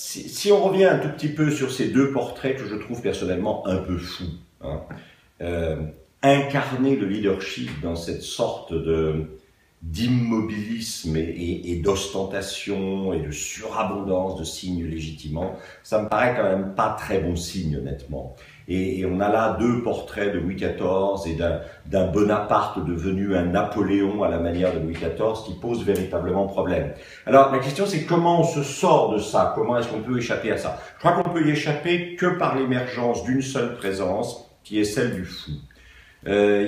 Si on revient un tout petit peu sur ces deux portraits que je trouve personnellement un peu fous, hein, incarner le leadership dans cette sorte d'immobilisme et d'ostentation et de surabondance de signes légitimants, ça me paraît quand même pas très bon signe, honnêtement. Et on a là deux portraits de Louis XIV et d'un Bonaparte devenu un Napoléon à la manière de Louis XIV qui pose véritablement problème. Alors la question c'est comment on se sort de ça, comment est-ce qu'on peut échapper à ça? Je crois qu'on peut y échapper que par l'émergence d'une seule présence qui est celle du fou.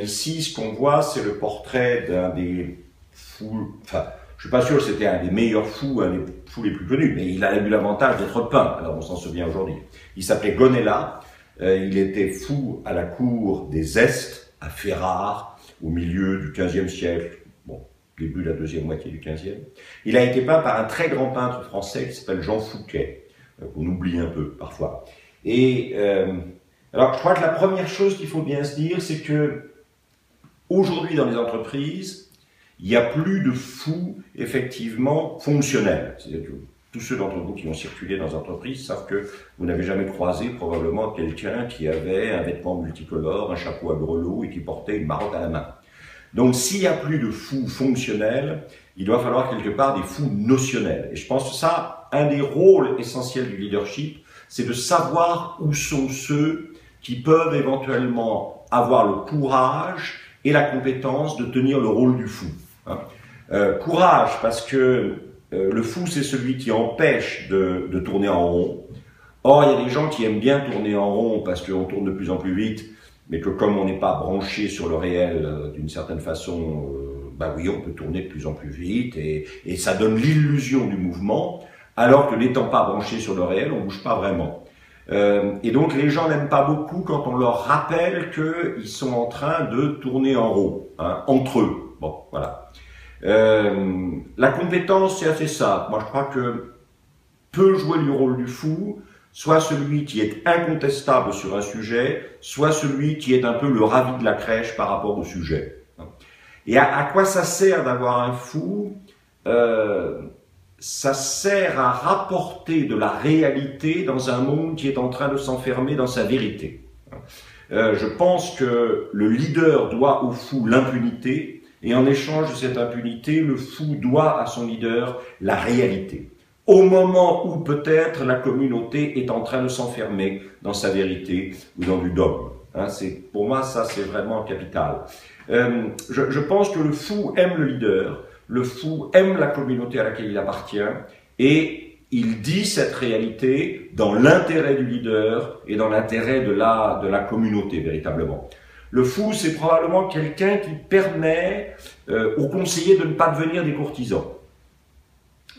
Ici ce qu'on voit c'est le portrait d'un des fous, enfin je suis pas sûr que c'était un des meilleurs fous, un des fous les plus connus, mais il a eu l'avantage d'être peint, alors on s'en souvient aujourd'hui. Il s'appelait Gonella. Il était fou à la cour des Est, à Ferrare, au milieu du XVe siècle, bon, début de la deuxième moitié du XVe. Il a été peint par un très grand peintre français qui s'appelle Jean Fouquet, qu'on oublie un peu parfois. Et alors, je crois que la première chose qu'il faut bien se dire, c'est que aujourd'hui dans les entreprises, il n'y a plus de fous effectivement fonctionnels. C'est-à-dire que tous ceux d'entre vous qui ont circulé dans les entreprises savent que vous n'avez jamais croisé probablement quelqu'un qui avait un vêtement multicolore, un chapeau à grelots et qui portait une marotte à la main. Donc s'il n'y a plus de fous fonctionnels, il doit falloir quelque part des fous notionnels. Et je pense que ça, un des rôles essentiels du leadership, c'est de savoir où sont ceux qui peuvent éventuellement avoir le courage et la compétence de tenir le rôle du fou. Courage parce que le fou, c'est celui qui empêche de tourner en rond. Or, il y a des gens qui aiment bien tourner en rond parce qu'on tourne de plus en plus vite, mais que comme on n'est pas branché sur le réel d'une certaine façon, bah oui, on peut tourner de plus en plus vite et ça donne l'illusion du mouvement, alors que n'étant pas branché sur le réel, on bouge pas vraiment. Et donc, les gens n'aiment pas beaucoup quand on leur rappelle qu'ils sont en train de tourner en rond, hein, entre eux. Bon, voilà. La compétence, c'est assez simple. Moi, je crois que peut jouer le rôle du fou, soit celui qui est incontestable sur un sujet, soit celui qui est un peu le ravi de la crèche par rapport au sujet. Et à quoi ça sert d'avoir un fou? Ça sert à rapporter de la réalité dans un monde qui est en train de s'enfermer dans sa vérité. Je pense que le leader doit au fou l'impunité, et en échange de cette impunité, le fou doit à son leader la réalité. Au moment où peut-être la communauté est en train de s'enfermer dans sa vérité ou dans du dogme. Pour moi, ça c'est vraiment capital. Je pense que le fou aime le leader, le fou aime la communauté à laquelle il appartient, et il dit cette réalité dans l'intérêt du leader et dans l'intérêt de la communauté véritablement. Le fou, c'est probablement quelqu'un qui permet aux conseillers de ne pas devenir des courtisans.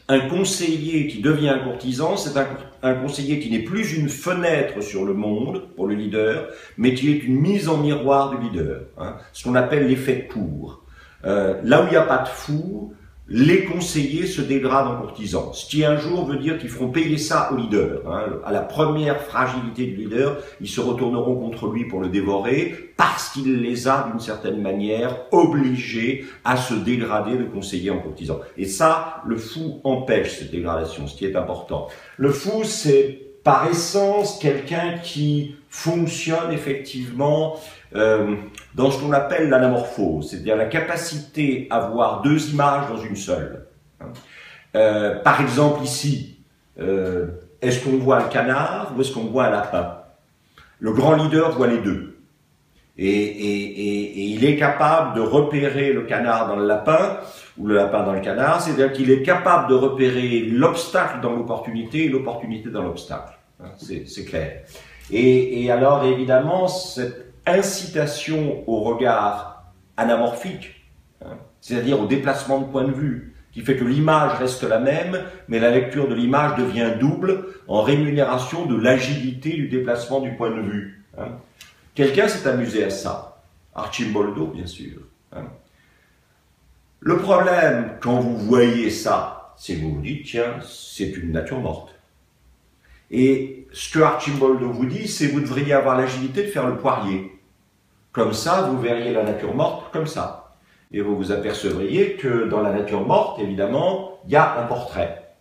Un conseiller qui devient un courtisan, c'est un conseiller qui n'est plus une fenêtre sur le monde pour le leader, mais qui est une mise en miroir du leader, hein, ce qu'on appelle l'effet de cour. Là où il n'y a pas de fou, les conseillers se dégradent en courtisans, ce qui un jour veut dire qu'ils feront payer ça au leader. Hein. À la première fragilité du leader, ils se retourneront contre lui pour le dévorer, parce qu'il les a d'une certaine manière obligés à se dégrader de conseillers en courtisans. Et ça, le fou empêche cette dégradation, ce qui est important. Le fou, c'est par essence quelqu'un qui fonctionne effectivement dans ce qu'on appelle l'anamorphose, c'est-à-dire la capacité à voir deux images dans une seule. Par exemple ici, est-ce qu'on voit un canard ou est-ce qu'on voit un lapin? Le grand leader voit les deux. Et il est capable de repérer le canard dans le lapin ou le lapin dans le canard, c'est-à-dire qu'il est capable de repérer l'obstacle dans l'opportunité et l'opportunité dans l'obstacle. C'est clair. Et alors évidemment, cette incitation au regard anamorphique, hein, c'est-à-dire au déplacement de point de vue, qui fait que l'image reste la même, mais la lecture de l'image devient double en rémunération de l'agilité du déplacement du point de vue. Hein. Quelqu'un s'est amusé à ça, Arcimboldo bien sûr. Hein. Le problème, quand vous voyez ça, c'est que vous vous dites, tiens, c'est une nature morte. Et ce que Arcimboldo vous dit, c'est que vous devriez avoir l'agilité de faire le poirier. Comme ça, vous verriez la nature morte comme ça. Et vous vous apercevriez que dans la nature morte, évidemment, il y a un portrait.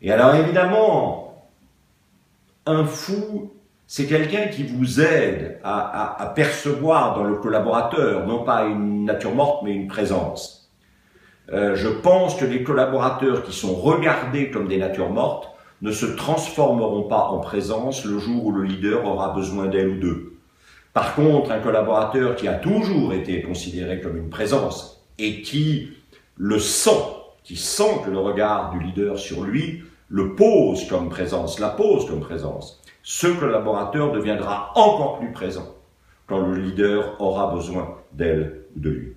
Et alors évidemment, Un fou, c'est quelqu'un qui vous aide à percevoir dans le collaborateur, non pas une nature morte, mais une présence. Je pense que les collaborateurs qui sont regardés comme des natures mortes ne se transformeront pas en présence le jour où le leader aura besoin d'elle ou d'eux. Par contre, un collaborateur qui a toujours été considéré comme une présence et qui le sent, qui sent que le regard du leader sur lui le pose comme présence, la pose comme présence, ce collaborateur deviendra encore plus présent quand le leader aura besoin d'elle ou de lui.